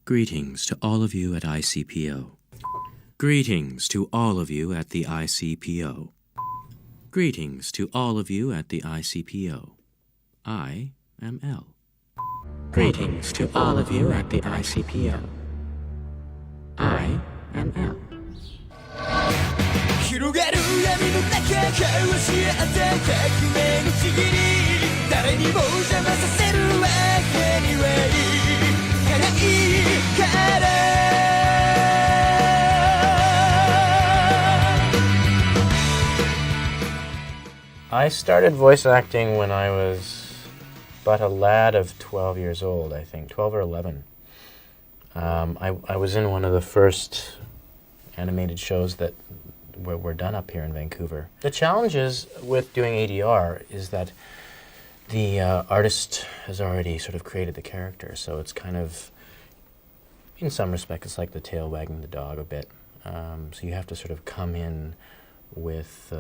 Greetings to all of you at ICPO. Greetings to all of you at the ICPO. Greetings to all of you at the ICPO. I am L. Greetings to all of you at the ICPO. I am L. 広がる闇の中交わし合って革命のちぎり誰にも邪魔させるわけにはいかないから I started voice acting when I was but a lad of 12 years old, I think, 12 or 11. I was in one of the first animated shows that were done up here in Vancouver. The challenges with doing ADR is that the artist has already sort of created the character, so it's kind of, in some respects, it's like the tail wagging the dog a bit. So you have to sort of come in with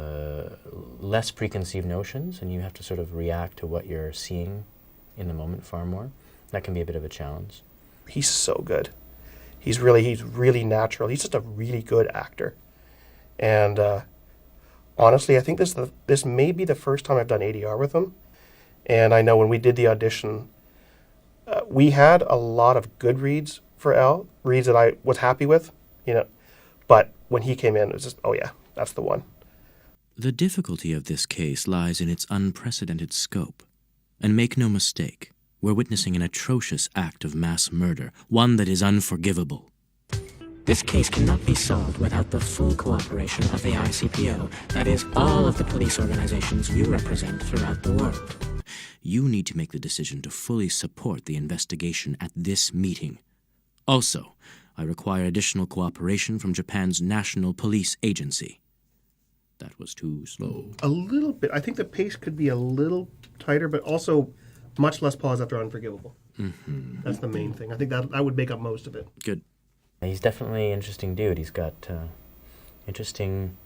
less preconceived notions, and you have to sort of react to what you're seeing in the moment far more. That can be a bit of a challenge. He's so good. He's really natural. He's just a really good actor. And honestly, I think this may be the first time I've done ADR with him. And I know when we did the audition, we had a lot of good reads for L, reads that I was happy with, you know. But when he came in, it was just, oh yeah, that's the one. The difficulty of this case lies in its unprecedented scope. And make no mistake, we're witnessing an atrocious act of mass murder, one that is unforgivable. This case cannot be solved without the full cooperation of the ICPO, that is, all of the police organizations you represent throughout the world. You need to make the decision to fully support the investigation at this meeting. Also, I require additional cooperation from Japan's National Police Agency. That was too slow. A little bit. I think the pace could be a little tighter, but also much less pause after Unforgivable. Mm-hmm. That's the main thing. I think that would make up most of it. Good. He's definitely an interesting dude. He's got interesting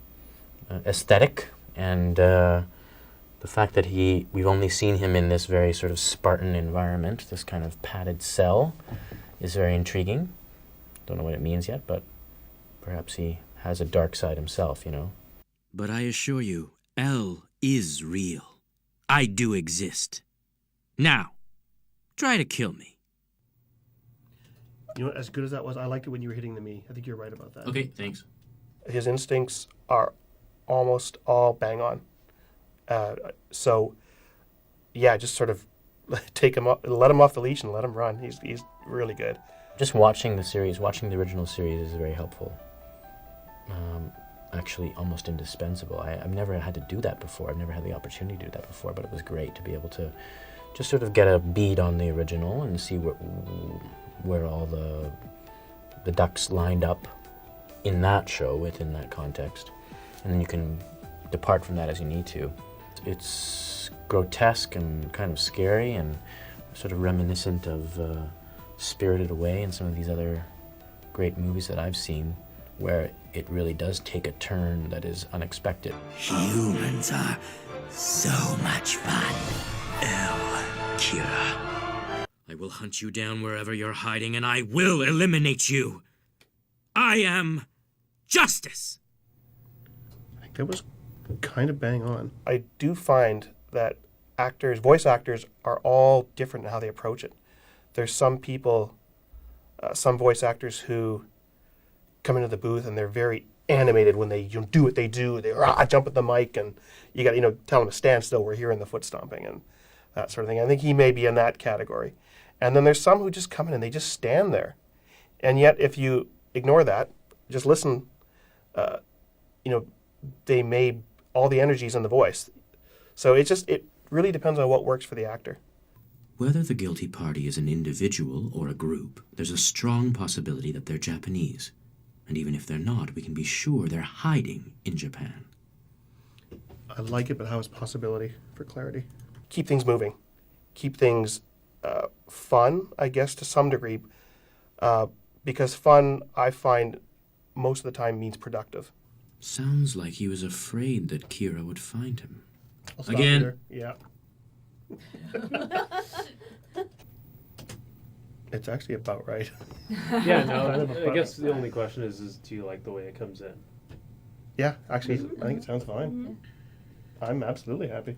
aesthetic, and the fact that we've only seen him in this very sort of Spartan environment, this kind of padded cell, is very intriguing. Don't know what it means yet, but perhaps he has a dark side himself, you know. But I assure you, L is real. I do exist. Now, try to kill me. You know, as good as that was, I liked it when you were hitting the me. I think you're right about that. Okay, thanks. His instincts are almost all bang on. So, yeah, just sort of take him up, let him off the leash and let him run. He's really good. Just watching the series, watching the original series is very helpful. Actually, almost indispensable. I've never had to do that before. I've never had the opportunity to do that before, but it was great to be able to just sort of get a bead on the original and see where all the ducks lined up in that show, within that context. And then you can depart from that as you need to. It's grotesque and kind of scary and sort of reminiscent of Spirited Away and some of these other great movies that I've seen, where it really does take a turn that is unexpected. Humans are so much fun. L. Kira. I will hunt you down wherever you're hiding, and I will eliminate you. I am justice. I think that was kind of bang on. I do find that voice actors, are all different in how they approach it. There's some people, some voice actors who come into the booth and they're very animated when they do what they do. They jump at the mic, and you got tell them to stand still. We're hearing the foot stomping and that sort of thing. I think he may be in that category. And then there's some who just come in and they just stand there. And yet, if you ignore that, just listen, they may, all the energy's in the voice. So it really depends on what works for the actor. Whether the guilty party is an individual or a group, there's a strong possibility that they're Japanese. And even if they're not, we can be sure they're hiding in Japan. I like it, but how is possibility for clarity? Keep things moving. Keep things fun, I guess, to some degree. Because fun, I find, most of the time means productive. Sounds like he was afraid that Kira would find him. Again? Yeah. It's actually about right. Yeah, no, Kind of I funny. guess the only question is do you like the way it comes in? Yeah, actually, I think it sounds fine. I'm absolutely happy.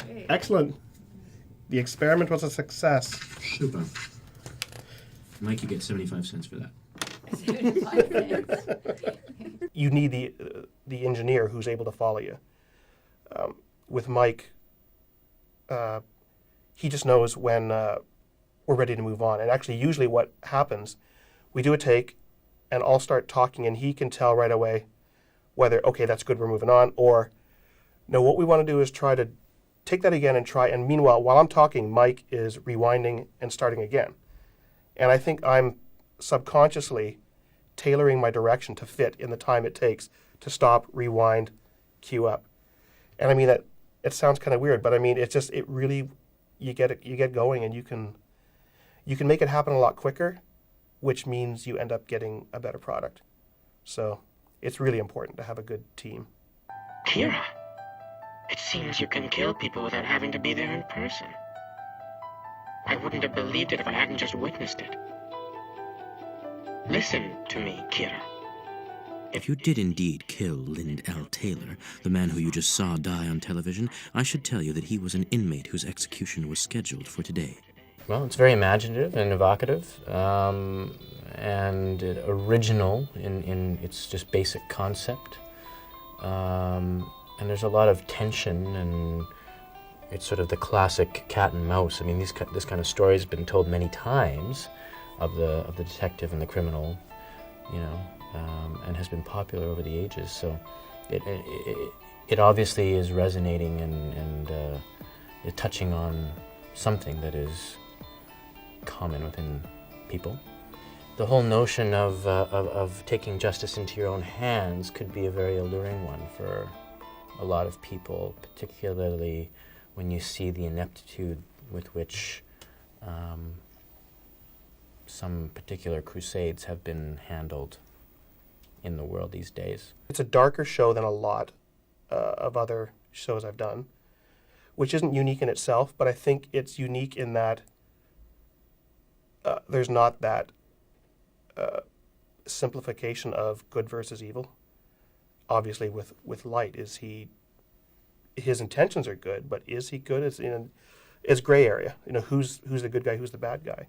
Great. Excellent. The experiment was a success. Super. Mike, you get 75 cents for that. 75 cents. You need the engineer who's able to follow you. With Mike, he just knows when we're ready to move on. And actually, usually what happens, we do a take, and I'll start talking, and he can tell right away whether, okay, that's good, we're moving on, or no, what we want to do is try to take that again and try. And meanwhile, while I'm talking, Mike is rewinding and starting again. And I think I'm subconsciously tailoring my direction to fit in the time it takes to stop, rewind, cue up. And I mean, it sounds kind of weird, but I mean, it's just, it really, you get going, and you can make it happen a lot quicker, which means you end up getting a better product. So it's really important to have a good team. Kira, it seems you can kill people without having to be there in person. I wouldn't have believed it if I hadn't just witnessed it. Listen to me, Kira. If you did indeed kill Lynd L. Taylor, the man who you just saw die on television, I should tell you that he was an inmate whose execution was scheduled for today. Well, it's very imaginative and evocative, and original in its just basic concept. And there's a lot of tension, and it's sort of the classic cat and mouse. I mean, this kind of story has been told many times of the detective and the criminal, you know, and has been popular over the ages. So it obviously is resonating and touching on something that is common within people. The whole notion of taking justice into your own hands could be a very alluring one for a lot of people, particularly when you see the ineptitude with which some particular crusades have been handled in the world these days. It's a darker show than a lot of other shows I've done, which isn't unique in itself, but I think it's unique in that there's not that simplification of good versus evil. Obviously, with Light, his intentions are good, but is he good? It's gray area. You know, who's the good guy, who's the bad guy?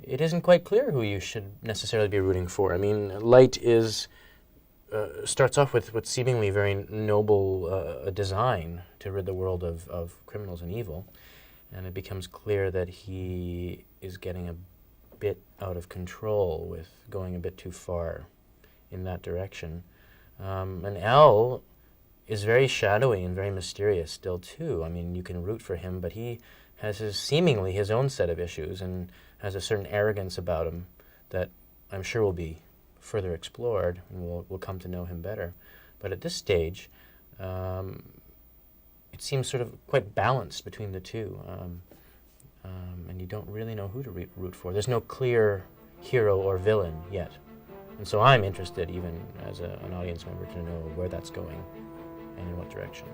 It isn't quite clear who you should necessarily be rooting for. I mean, Light starts off with seemingly very noble design to rid the world of criminals and evil, and it becomes clear that he is getting a bit out of control with going a bit too far in that direction. And L is very shadowy and very mysterious still too. I mean, you can root for him, but he has seemingly his own set of issues and has a certain arrogance about him that I'm sure will be further explored, and we'll come to know him better. But at this stage, it seems sort of quite balanced between the two, and you don't really know who to root for. There's no clear hero or villain yet. And so I'm interested, even as an audience member, to know where that's going and in what direction.